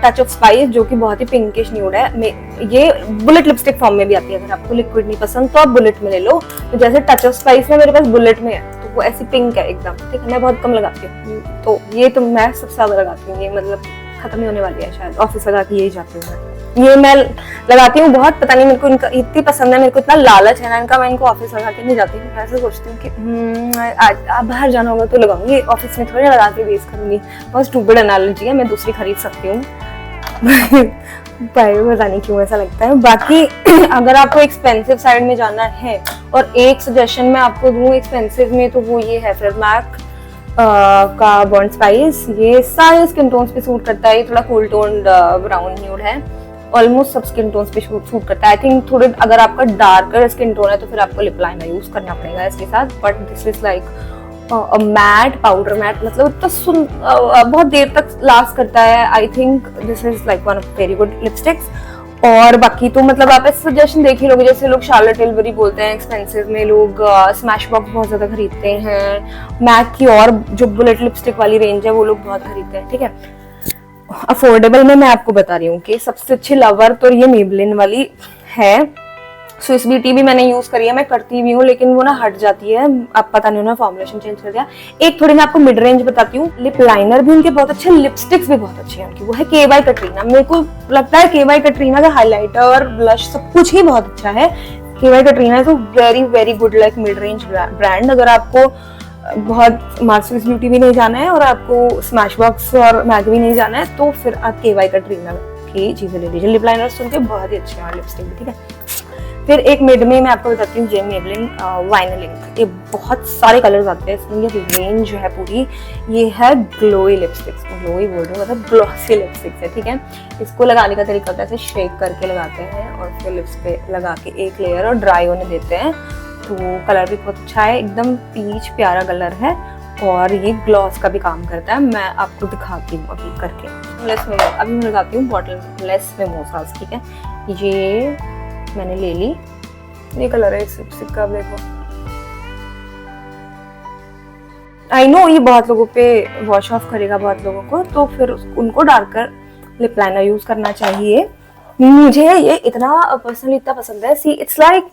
Speaker 1: टच ऑफ स्पाइस जो कि बहुत ही पिंकिश न्यूड है। ये बुलेट लिपस्टिक फॉर्म में भी आती है। अगर आपको लिक्विड नहीं पसंद तो आप बुलेट में ले लो। तो जैसे टच ऑफ स्पाइस ना मेरे पास बुलेट में है, तो वो ऐसी पिंक है एकदम, ठीक है। मैं बहुत कम लगाती हूँ, तो ये तो मैं सबसे ज्यादा लगाती हूँ। ये मतलब खत्म ही होने वाली है, शायद ऑफिस लगा के यही जाती हूँ मैं। ये मैं लगाती हूँ बहुत, पता नहीं मेरे को इनका इतनी पसंद है, मेरे को इतना लालच है ना इनका, मैं इनको ऑफिस लगा के नहीं जाती हूँ। मैं ऐसे सोचती हूँ कि आज बाहर जाना होगा तो लगाऊंगी, ऑफिस में थोड़ी लगा के वेस्ट करूंगी। बहुत स्टूपिड एनालॉजी है, मैं दूसरी खरीद सकती हूँ पर पता नहीं क्यों ऐसा लगता है। बाकी अगर आपको एक्सपेंसिव साइड में जाना है, और एक सजेशन मैं आपको दूँ एक्सपेंसिव में, तो वो ये है फिर मैक का बॉन्ड स्पाइस। ये सारे स्किन टोन्स पे सूट करता है। ये थोड़ा कूल टोन्ड ब्राउन न्यूड है, ऑलमोस्ट सब स्किन टोन्स पे सूट करता है। आई थिंक थोड़े अगर आपका डार्कर स्किन टोन है तो फिर आपको लिप लाइनर यूज करना पड़ेगा इसके साथ। But this is like matte, powder matte, मतलब इतना बहुत देर तक लास्ट करता है। I think this is like one of very good lipsticks. और बाकी तो मतलब आप ऐसे सजेशन देख ही लोगे, जैसे लोग शार्लेट टिलबरी बोलते हैं एक्सपेंसिव में, लोग स्मैश बॉक्स बहुत ज्यादा खरीदते हैं, मैक की और जो बुलेट लिपस्टिक वाली रेंज है वो लोग बहुत खरीदते हैं, ठीक है। अफोर्डेबल में मैं आपको बता रही हूँ कि सबसे अच्छी लवर तो ये मेबलिन वाली है। स्विस ब्यूटी भी मैंने यूज करी है, मैं करती भी हूँ, लेकिन वो ना हट जाती है, आप पता नहीं उन्होंने फॉर्मुलेशन चेंज कर दिया। एक थोड़ी मैं आपको मिड रेंज बताती हूँ। लिप लाइनर भी उनके बहुत अच्छे, लिपस्टिक्स भी बहुत अच्छी है उनकी। वो है के.वाई. कटरीना। मेरे को लगता है के.वाई. कटरीना का हाइलाइटर और ब्लश सब कुछ ही बहुत अच्छा है। KY. Katrina is a very very good like mid range brand. अगर आपको बहुत मार्क्स ब्यूटी भी नहीं जाना है और आपको स्मैश बॉक्स और मैग भी नहीं जाना है, तो फिर आप के.वाई. कटरीना की चीजें ले लीजिए। लिप लाइनर्स उनके बहुत ही अच्छे हैं, लिपस्टिक भी, ठीक है। फिर एक मिड में मैं आपको बताती हूँ, मेबलिन वाइनल इंक। ये बहुत सारे कलर्स आते हैं इसमें, ये रेंज जो है पूरी, ये है ग्लोई लिपस्टिक्स। ग्लोई बोल रही हूँ, मतलब ग्लॉसी लिपस्टिक्स है, ठीक है। इसको लगाने का तरीका होता है ऐसे शेक करके लगाते हैं और फिर लिप्स पे लगा के एक लेयर और ड्राई होने देते हैं। तो कलर भी बहुत अच्छा है, एकदम पीच प्यारा कलर है और ये ग्लॉस का भी काम करता है। मैं आपको दिखाती हूँ अभी करके। अभी मैं लगाती हूँ बॉटल लेस मिमोसास, ठीक है। ये मैंने ले ली, ये कलर है इस लिपस्टिक का, देखो आई नो ये बहुत लोगों पे वॉश ऑफ करेगा बहुत लोगों को, तो फिर उनको डार्कर लिप लाइनर यूज करना चाहिए। मुझे ये इतना पर्सनली इतना पसंद है। See it's like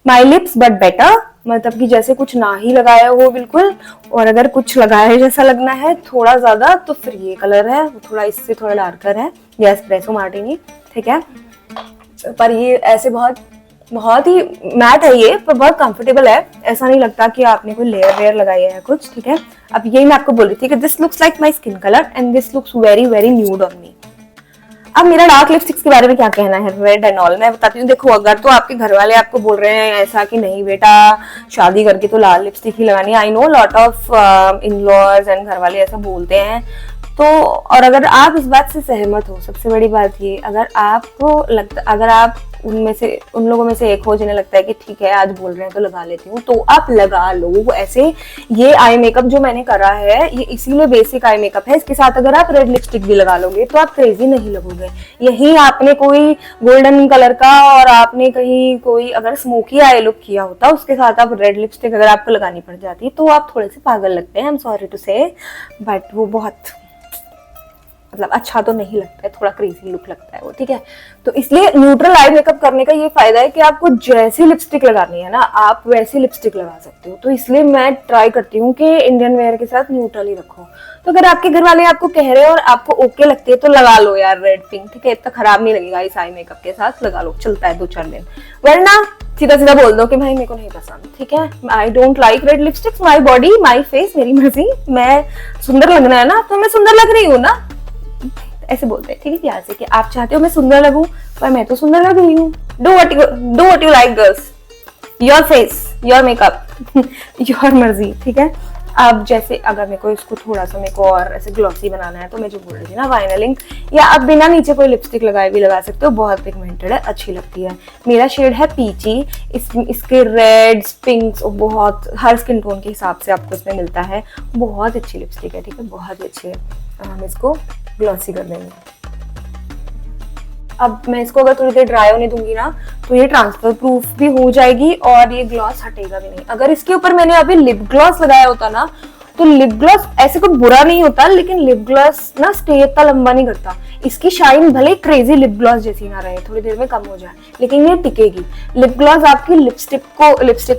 Speaker 1: my lips but better, मतलब कि जैसे कुछ ना ही लगाया हो बिल्कुल, और अगर कुछ लगाया जैसा लगना है थोड़ा ज्यादा तो फिर ये कलर है, थोड़ा इससे थोड़ा डार्कर है, ये एस्प्रेसो मार्टिनी, ठीक है। पर ये ऐसे बहुत बहुत ही मैट है ये, पर बहुत कंफर्टेबल है, ऐसा नहीं लगता कि आपने कोई लेयर वेयर लगाई है कुछ, ठीक है। अब यही मैं आपको बोल रही थी कि this looks like my skin colour and this looks very very nude on me. अब मेरा डार्क लिपस्टिक्स के बारे में क्या कहना है, रेड एंड ऑल मैं बताती हूँ। देखो अगर तो आपके घर वाले आपको बोल रहे हैं ऐसा कि नहीं बेटा शादी करके तो लाल लिपस्टिक ही लगानी, I know lot of in laws एंड घर वाले ऐसा बोलते हैं, तो और अगर आप इस बात से सहमत हो, सबसे बड़ी बात ये, अगर आपको लगता, अगर आप उनमें से उन लोगों में से एक हो जिन्हें लगता है कि ठीक है आज बोल रहे हैं तो लगा लेती हूँ, तो आप लगा लो। ऐसे ये आई मेकअप जो मैंने करा है ये इसीलिए बेसिक आई मेकअप है, इसके साथ अगर आप रेड लिपस्टिक भी लगा लोगे तो आप क्रेजी नहीं लगोगे। यही आपने कोई गोल्डन कलर का और आपने कहीं कोई अगर स्मोकी आई लुक किया होता, उसके साथ आप रेड लिपस्टिक अगर आपको लगानी पड़ जाती तो आप थोड़े से पागल लगते हैं, आई एम सॉरी टू से, बट वो बहुत मतलब अच्छा तो नहीं लगता है, थोड़ा क्रेजी लुक लगता है वो, ठीक है। तो इसलिए न्यूट्रल आई मेकअप करने का ये फायदा है कि आपको जैसी लिपस्टिक लगानी है ना आप वैसी लिपस्टिक लगा सकते हो। तो इसलिए मैं ट्राई करती हूँ कि इंडियन वेयर के साथ न्यूट्रल ही रखो। तो अगर आपके घर वाले आपको कह रहे हैं और आपको ओके लगती है तो लगा लो यार रेड पिंक, ठीक है, इतना खराब नहीं लगेगा इस आई मेकअप के साथ, लगा लो, चलता है 2-4 दिन। वरना सीधा सीधा बोल दो कि भाई मेरे को नहीं पसंद, ठीक है, I don't like red lipsticks, my body my face, मेरी मर्जी, मैं सुंदर लगना है ना तो मैं सुंदर लग रही हूँ ना, ऐसे बोलते हैं, ठीक है, प्यार से कि आप चाहते हो मैं सुंदर लगूं, पर मैं तो सुंदर लग रही हूँ। Do what you like girls, your face your make up your मर्जी, ठीक है। अब जैसे अगर मेरे को इसको थोड़ा सा मेरे को और ऐसे ग्लॉसी बनाना है तो मैं जो बोल रही थी ना वाइनलिंग, या आप बिना नीचे कोई लिपस्टिक लगाए भी लगा सकते हो, बहुत पिगमेंटेड है, अच्छी लगती है। मेरा शेड है पीची, इसके रेड्स पिंक्स बहुत हर स्किन टोन के हिसाब से आपको इसमें मिलता है, बहुत अच्छी लिपस्टिक है, ठीक है, बहुत ही अच्छी है। हम इसको ग्लॉसी कर देंगे। अब मैं इसको अगर थोड़ी देर ड्राई होने दूंगी ना तो ये ट्रांसफर प्रूफ भी हो जाएगी और ये ग्लॉस हटेगा भी नहीं। अगर इसके ऊपर मैंने अभी लिप ग्लॉस लगाया होता ना तो लिप ग्लॉस ऐसे कोई बुरा नहीं होता, लेकिन लिप ग्लॉस ना स्टे इतना लंबा नहीं करता, इसकी शाइन भले क्रेजी लिप ग्लॉस जैसी ना रहे, थोड़ी देर में कम हो जाए, लेकिन ये टिकेगी। लिप ग्लॉस आपकी लिपस्टिक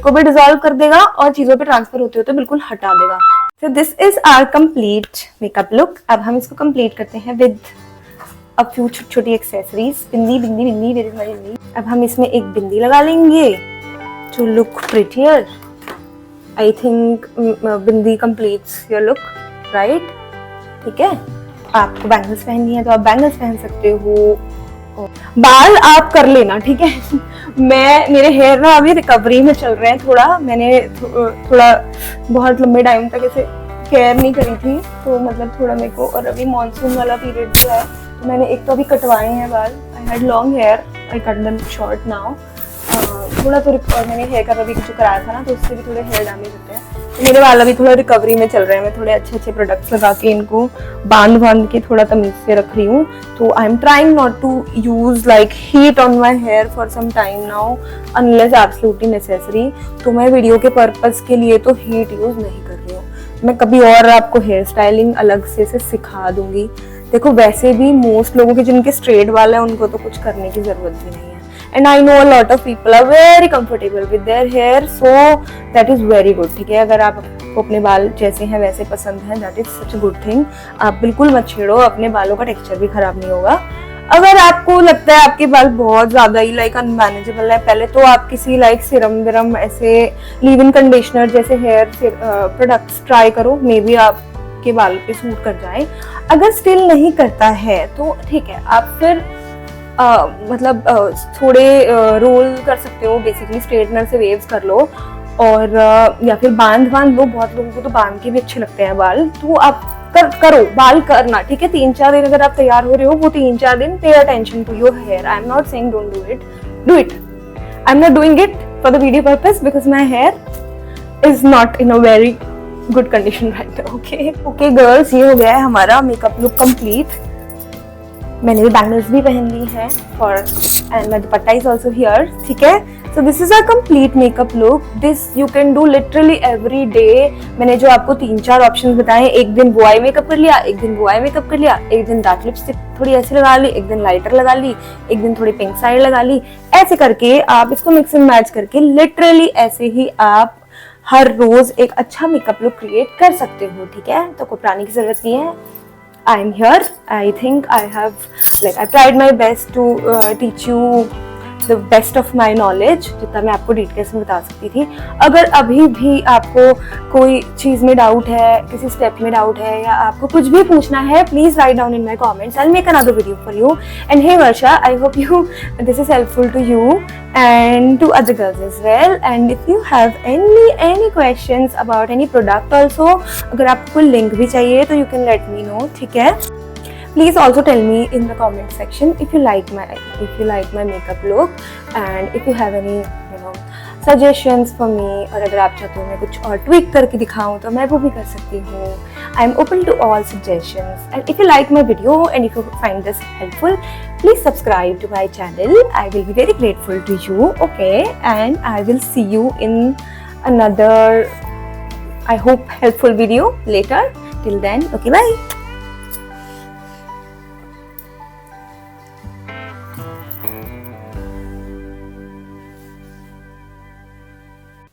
Speaker 1: को भी डिसॉल्व कर देगा और चीजों पे ट्रांसफर होते होते बिल्कुल हटा देगा। So this is our complete makeup look। अब हम इसको complete करते हैं with a few छोटी accessories. Bindi bindi bindi where is my bindi. अब हम इसमें एक बिंदी लगा लेंगे to look prettier। I think bindi completes your look, right? ठीक है, आपको बैंगल्स पहननी है तो आप बैंगल्स पहन सकते हो, बाल आप कर लेना, ठीक है। मेरे हेयर ना अभी रिकवरी में चल रहे हैं थोड़ा, मैंने थोड़ा बहुत लंबे टाइम तक ऐसे केयर नहीं करी थी, तो मतलब थोड़ा मेरे को, और अभी मॉनसून वाला पीरियड जो है तो मैंने एक तो अभी कटवाए हैं बाल, I had long hair, I cut them short now, थोड़ा तो मैंने हेयर कट अभी कुछ कराया था ना तो उससे भी थोड़े हेयर डैमेज होते हैं, तो मेरे वाल अभी थोड़ा रिकवरी में चल रहे हैं। मैं थोड़े अच्छे प्रोडक्ट्स लगा के इनको बांध के थोड़ा तमीज से रख रही हूँ। तो I am trying not to use like heat on my hair for some time now unless absolutely necessary. तो मैं वीडियो के पर्पज के लिए तो हीट यूज नहीं कर रही हूँ, मैं कभी और आपको हेयर स्टाइलिंग अलग से सिखा दूंगी। देखो वैसे भी मोस्ट लोगों के जिनके स्ट्रेट वाल है उनको तो कुछ करने की जरूरत भी नहीं है, and I know a lot of people are very comfortable with their hair, so that is very good, ठीक है। अगर आपको अपने बाल जैसे हैं वैसे पसंद है, that is such a good thing। आप बिल्कुल मत छेड़ो, अपने बालों का टेक्सचर भी खराब नहीं होगा। अगर आपको लगता है आपके बाल बहुत ज्यादा ही लाइक अनमैनेजेबल है, पहले तो आप किसी लाइक सिरम विरम ऐसे लीव इन कंडीशनर जैसे हेयर प्रोडक्ट्स ट्राई करो, मे बी आपके बाल पे सूट कर जाए। अगर स्टिल नहीं करता है तो ठीक है, आप फिर मतलब थोड़े रोल कर सकते हो, बेसिकली स्ट्रेटनर से वेव्स कर लो, और या फिर बांध लो, बहुत लोगों को तो बांध के भी अच्छे लगते हैं बाल, तो आप करो बाल करना, ठीक है। 3-4 दिन अगर आप तैयार हो रहे हो, वो 3-4 दिन pay attention to your hair. I am not saying don't do it, I am not doing it for the video purpose because my hair is not in a very good condition right. Okay girls, ये हो गया है हमारा मेकअप लुक कंप्लीट। मैंने भी बैंगल्स भी पहन ली है for and my dupatta is also here, ठीक है। So this is a complete makeup look. This you can do literally every day. मैंने जो आपको 3-4 ऑप्शंस बताए, एक दिन वो आई मेकअप कर लिया, एक दिन वो आई मेकअप कर लिया, एक दिन डार्क लिपस्टिक थोड़ी ऐसी लगा ली, एक दिन लाइटर लगा ली, एक दिन थोड़ी पिंक साइड लगा ली, ऐसे करके आप इसको मिक्स एंड मैच करके लिटरली ऐसे ही आप हर रोज एक अच्छा मेकअप लुक क्रिएट कर सकते हो, ठीक है। तो घबराने की जरूरत नहीं है। I am here, I think I have I tried my best to teach you the best of my knowledge, जितना मैं आपको डिटेल्स में बता सकती थी। अगर अभी भी आपको कोई चीज़ में डाउट है, किसी स्टेप में डाउट है, या आपको कुछ भी पूछना है, please write down in my comments, I make another video for you. And hey Varsha, I hope you this is helpful to you and to other girls as well. And if you have any questions about any product also, अगर आपको कोई लिंक भी चाहिए तो you can let me know, ठीक है। Please also tell me in the comment section if you like my makeup look, and if you have any suggestions for me, और अगर आप चाहते हो मैं कुछ और tweak करके दिखाऊं तो मैं वो भी कर सकती हूँ। I am open to all suggestions, and if you like my video and if you find this helpful, please subscribe to my channel. I will be very grateful to you, okay? And I will see you in another, I hope, helpful video later. Till then, okay, bye.